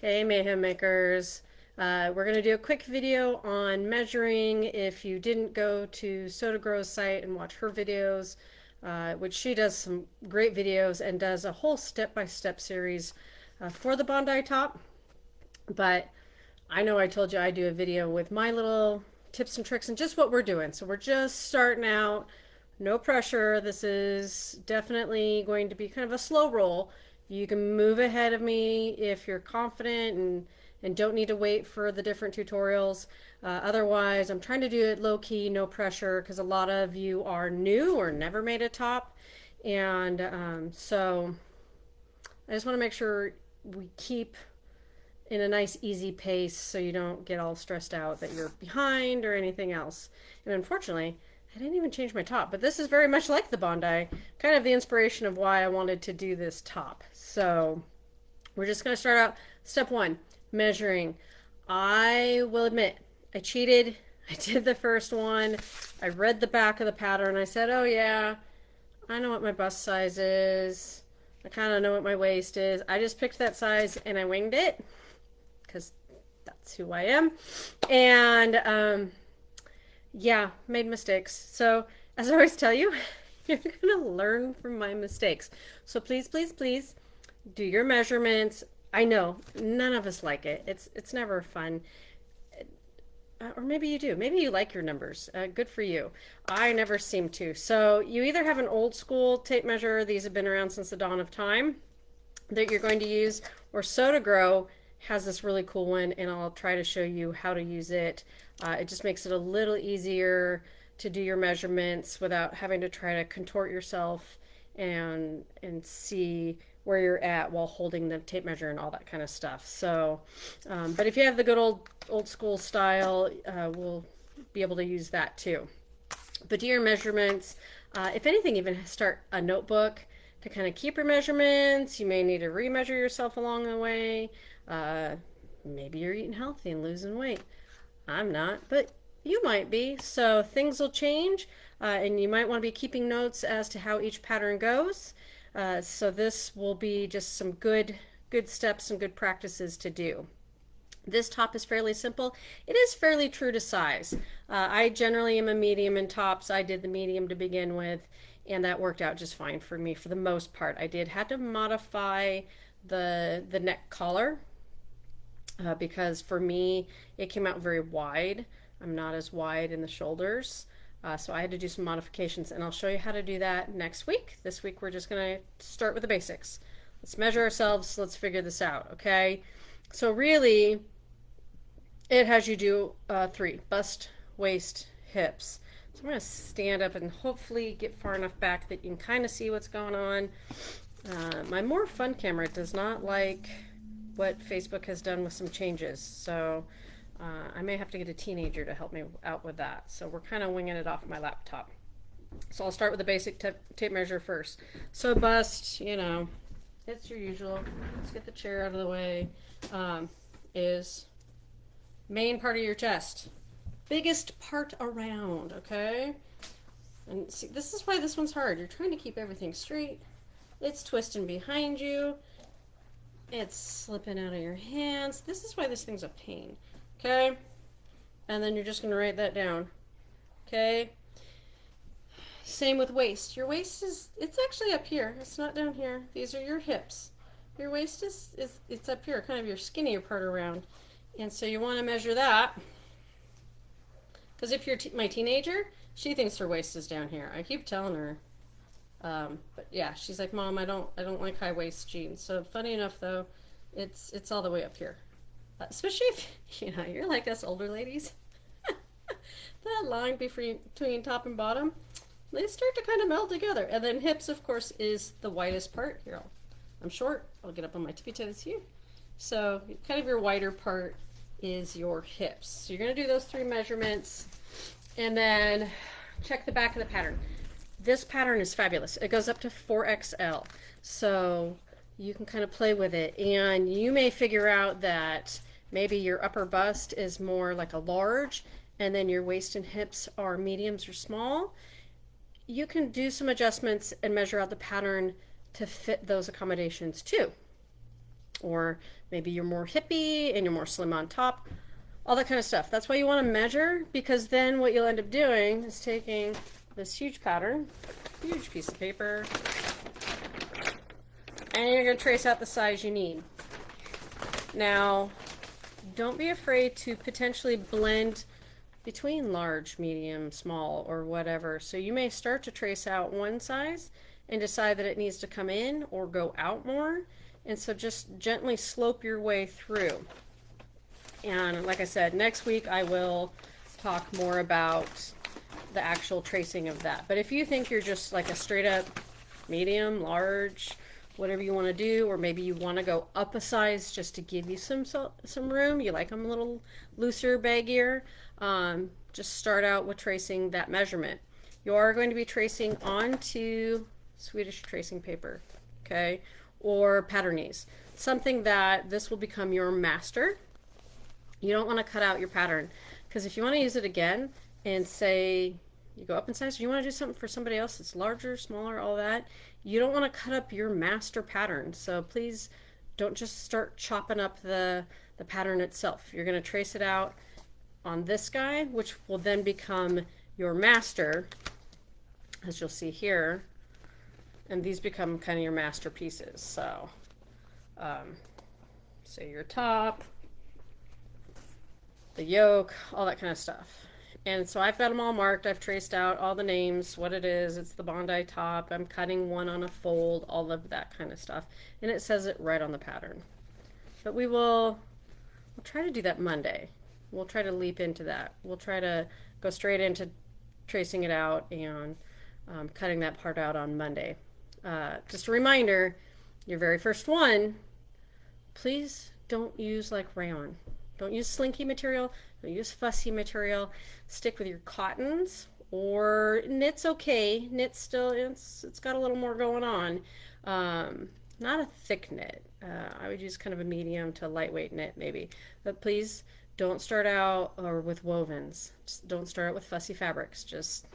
Hey Mayhem Makers. We're going to do a quick video on measuring. If you didn't go to Soda Grow's site and watch her videos, which she does some great videos and does a whole step-by-step series for the Bondi top. But I know I told you I do a video with my little tips and tricks and just what we're doing. So we're just starting out. No pressure. This is definitely going to be kind of a slow roll. You can move ahead of me if you're confident and don't need to wait for the different tutorials. Otherwise, I'm trying to do it low key, no pressure, because a lot of you are new or never made a top. And so I just want to make sure we keep in a nice easy pace so you don't get all stressed out that you're behind or anything else. And unfortunately, I didn't even change my top, but this is very much like the Bondi, kind of the inspiration of why I wanted to do this top. So we're just going to start out step one, measuring. I will admit, I cheated. I did the first one. I read the back of the pattern. I said, oh yeah, I know what my bust size is. I kind of know what my waist is. I just picked that size and I winged it because that's who I am. And yeah, made mistakes. So, as I always tell you, you're going to learn from my mistakes. So, please, please, please do your measurements. I know none of us like it. It's never fun. Or maybe you do. Maybe you like your numbers. Good for you. I never seem to. So, you either have an old school tape measure, these have been around since the dawn of time, that you're going to use, or Soda Grow has this really cool one, and I'll try to show you how to use it. It just makes it a little easier to do your measurements without having to try to contort yourself and see where you're at while holding the tape measure and all that kind of stuff. So, but if you have the good old school style, we'll be able to use that too. But do your measurements. If anything, even start a notebook to kind of keep your measurements. You may need to remeasure yourself along the way. Maybe you're eating healthy and losing weight. I'm not, but you might be. So things will change, and you might want to be keeping notes as to how each pattern goes. So this will be just some good steps and good practices to do. This top is fairly simple. It is fairly true to size. I generally am a medium in tops. I did the medium to begin with, and that worked out just fine for me for the most part. I did have to modify the neck collar because for me it came out very wide. I'm not as wide in the shoulders. So I had to do some modifications, and I'll show you how to do that next week. This week we're just going to start with the basics. Let's measure ourselves. Let's figure this out, okay? So really, it has you do three: bust, waist, hips. So I'm going to stand up and hopefully get far enough back that you can kind of see what's going on. My more fun camera does not like what Facebook has done with some changes, so I may have to get a teenager to help me out with that. So we're kind of winging it off my laptop. So I'll start with the basic tape measure first. So bust, it's your usual. Let's get the chair out of the way. Is main part of your chest. Biggest part around, okay? And see, this is why this one's hard. You're trying to keep everything straight. It's twisting behind you. It's slipping out of your hands. This is why this thing's a pain. Okay? And then you're just going to write that down. Okay? Same with waist. Your waist it's actually up here. It's not down here. These are your hips. Your waist it's up here, kind of your skinnier part around. And so you want to measure that. Because if you're my teenager, she thinks her waist is down here. I keep telling her. But yeah, she's like, Mom, I don't like high waist jeans. So funny enough though, it's all the way up here. Especially if you're like us older ladies. That line between top and bottom, they start to kind of meld together. And then hips, of course, is the widest part. Here, I'm short. I'll get up on my tippy toes here. So kind of your wider part is your hips. So you're going to do those three measurements and then check the back of the pattern. This pattern is fabulous. It goes up to 4XL. So you can kind of play with it, and you may figure out that maybe your upper bust is more like a large, and then your waist and hips are mediums or small. You can do some adjustments and measure out the pattern to fit those accommodations too. or maybe you're more hippie and you're more slim on top, all that kind of stuff. That's why you want to measure, because then what you'll end up doing is taking this huge pattern, huge piece of paper, and you're going to trace out the size you need. Now, don't be afraid to potentially blend between large, medium, small, or whatever. So you may start to trace out one size and decide that it needs to come in or go out more. And so just gently slope your way through. And like I said, next week I will talk more about the actual tracing of that. But if you think you're just like a straight up medium, large, whatever you want to do, or maybe you want to go up a size just to give you some room, you like them a little looser, baggier, just start out with tracing that measurement. You are going to be tracing onto Swedish tracing paper, okay, or patternese, something that this will become your master. You don't want to cut out your pattern, because if you want to use it again and say you go up in size, or you want to do something for somebody else that's larger, smaller, all that, you don't want to cut up your master pattern. So please don't just start chopping up the pattern itself. You're going to trace it out on this guy, which will then become your master, as you'll see here. And these become kind of your masterpieces. So, say your top, the yoke, all that kind of stuff. And so I've got them all marked. I've traced out all the names, what it is. It's the Bondi top. I'm cutting one on a fold, all of that kind of stuff. And it says it right on the pattern. But we'll try to do that Monday. We'll try to leap into that. We'll try to go straight into tracing it out and cutting that part out on Monday. Just a reminder, your very first one, please don't use like rayon. Don't use slinky material. Don't use fussy material. Stick with your cottons, or knit's okay. Knit still, it's got a little more going on. Not a thick knit. I would use kind of a medium to lightweight knit maybe. But please don't start out or with wovens. Just don't start out with fussy fabrics. Just,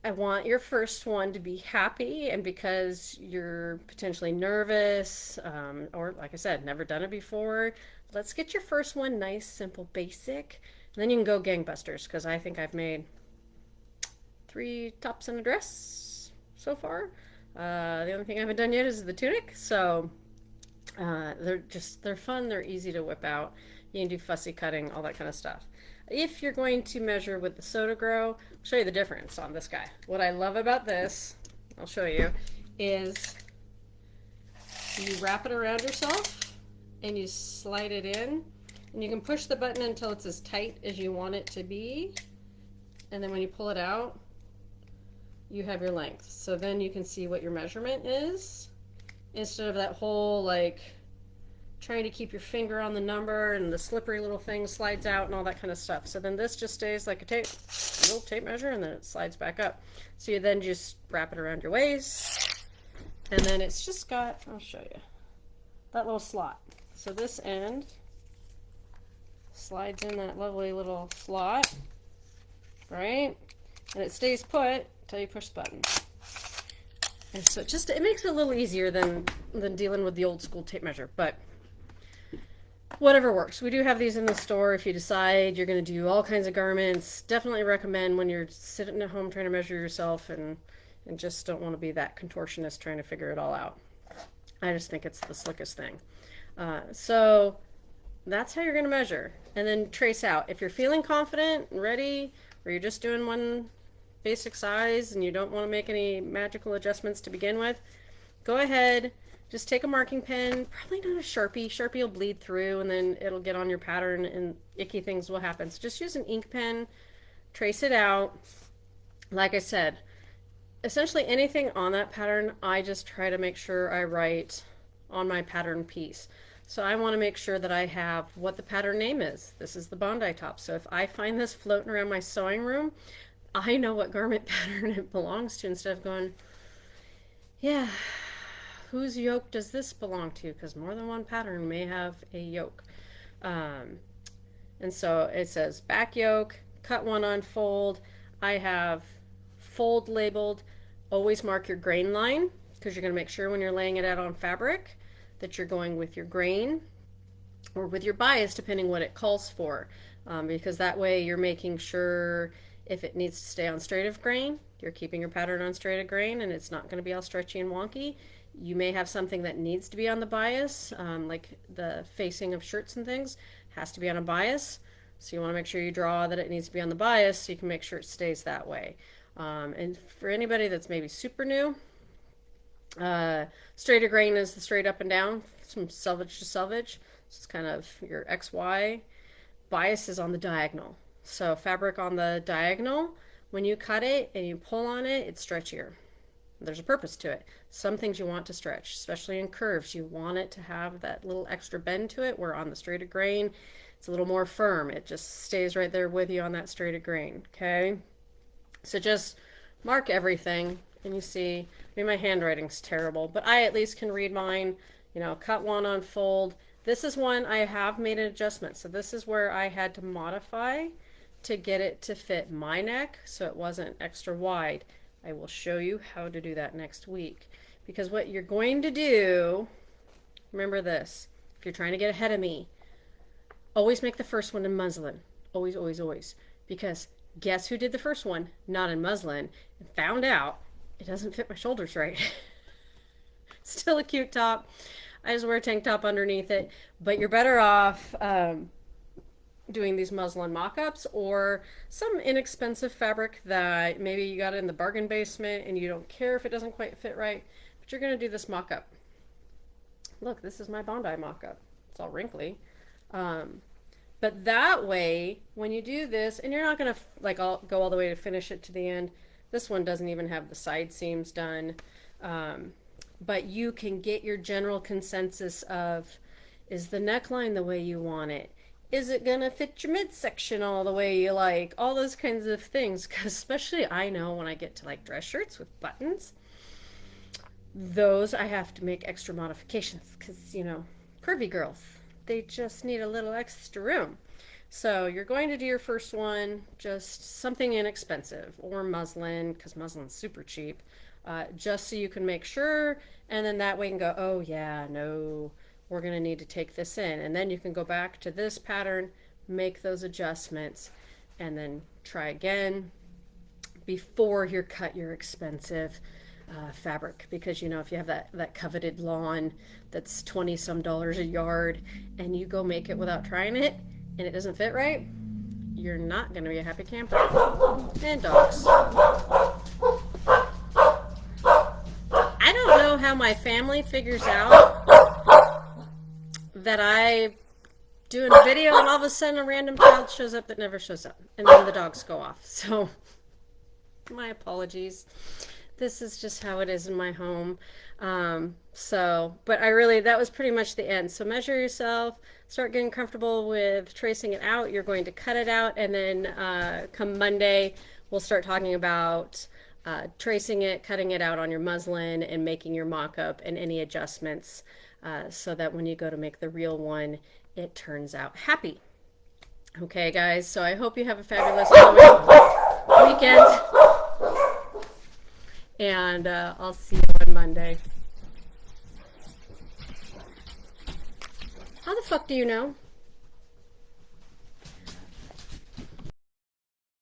I want your first one to be happy, and because you're potentially nervous, or like I said, never done it before, let's get your first one nice, simple, basic, and then you can go gangbusters, because I think I've made 3 tops and a dress so far. The only thing I haven't done yet is the tunic, so they're fun, they're easy to whip out. You can do fussy cutting, all that kind of stuff. If you're going to measure with the Soda Grow, I'll show you the difference on this guy. What I love about this, I'll show you, is you wrap it around yourself and you slide it in, and you can push the button until it's as tight as you want it to be, and then when you pull it out, you have your length. So then you can see what your measurement is, instead of that whole like trying to keep your finger on the number and the slippery little thing slides out and all that kind of stuff. So then this just stays like a little tape measure, and then it slides back up. So you then just wrap it around your waist, and then it's just got, I'll show you, that little slot. So this end slides in that lovely little slot, right? And it stays put until you push the button. And so it makes it a little easier than dealing with the old school tape measure, but whatever works. We do have these in the store if you decide you're going to do all kinds of garments. Definitely recommend when you're sitting at home trying to measure yourself and just don't want to be that contortionist trying to figure it all out. I just think it's the slickest thing. So that's how you're going to measure, and then trace out. If you're feeling confident and ready, or you're just doing one basic size and you don't want to make any magical adjustments to begin with, go ahead, just take a marking pen, probably not a Sharpie. Sharpie will bleed through and then it'll get on your pattern and icky things will happen. So just use an ink pen, trace it out. Like I said, essentially anything on that pattern, I just try to make sure I write on my pattern piece. So I want to make sure that I have what the pattern name is. This is the Bondi top. So if I find this floating around my sewing room, I know what garment pattern it belongs to, instead of going, yeah, whose yoke does this belong to? Because more than one pattern may have a yoke. And so it says back yoke, cut one on fold. I have fold labeled. Always mark your grain line, because you're going to make sure when you're laying it out on fabric that you're going with your grain or with your bias, depending what it calls for, because that way you're making sure if it needs to stay on straight of grain, you're keeping your pattern on straight of grain and it's not going to be all stretchy and wonky. You may have something that needs to be on the bias, like the facing of shirts and things has to be on a bias. So you want to make sure you draw that it needs to be on the bias so you can make sure it stays that way. And for anybody that's maybe super new, straight of grain is the straight up and down from selvage to selvage. So it's kind of your XY. Bias is on the diagonal. So fabric on the diagonal, when you cut it and you pull on it, it's stretchier. There's a purpose to it. Some things you want to stretch, especially in curves. You want it to have that little extra bend to it, where on the straight of grain, it's a little more firm. It just stays right there with you on that straight of grain, okay? So just mark everything, and you see, I mean, my handwriting's terrible, but I at least can read mine. You know, cut one, unfold. This is one I have made an adjustment. So this is where I had to modify to get it to fit my neck so it wasn't extra wide. I will show you how to do that next week. Because what you're going to do, remember this, if you're trying to get ahead of me, always make the first one in muslin. Always, always, always. Because guess who did the first one? Not in muslin. And found out it doesn't fit my shoulders right. Still a cute top. I just wear a tank top underneath it. But you're better off doing these muslin mock-ups or some inexpensive fabric that maybe you got in the bargain basement and you don't care if it doesn't quite fit right, but you're going to do this mock-up. Look, this is my Bondi mock-up. It's all wrinkly. But that way, when you do this, and you're not going to like go all the way to finish it to the end. This one doesn't even have the side seams done. But you can get your general consensus of, is the neckline the way you want it? Is it gonna fit your midsection all the way you like? All those kinds of things, because especially I know when I get to like dress shirts with buttons, those I have to make extra modifications because, you know, curvy girls, they just need a little extra room. So you're going to do your first one, just something inexpensive or muslin, because muslin's super cheap, just so you can make sure, and then that way you can go, oh yeah, no, we're going to need to take this in, and then you can go back to this pattern, make those adjustments, and then try again before you cut your expensive fabric. Because, you know, if you have that coveted lawn that's $20 some a yard and you go make it without trying it and it doesn't fit right, you're not going to be a happy camper. And dogs. I don't know how my family figures out that I doing a video and all of a sudden a random child shows up that never shows up, and then the dogs go off. So my apologies. This is just how it is in my home. But I really, that was pretty much the end. So measure yourself, start getting comfortable with tracing it out. You're going to cut it out, and then come Monday, we'll start talking about tracing it, cutting it out on your muslin, and making your mock-up and any adjustments so that when you go to make the real one, it turns out happy. Okay, guys, so I hope you have a fabulous weekend, and I'll see you on Monday. How the fuck do you know?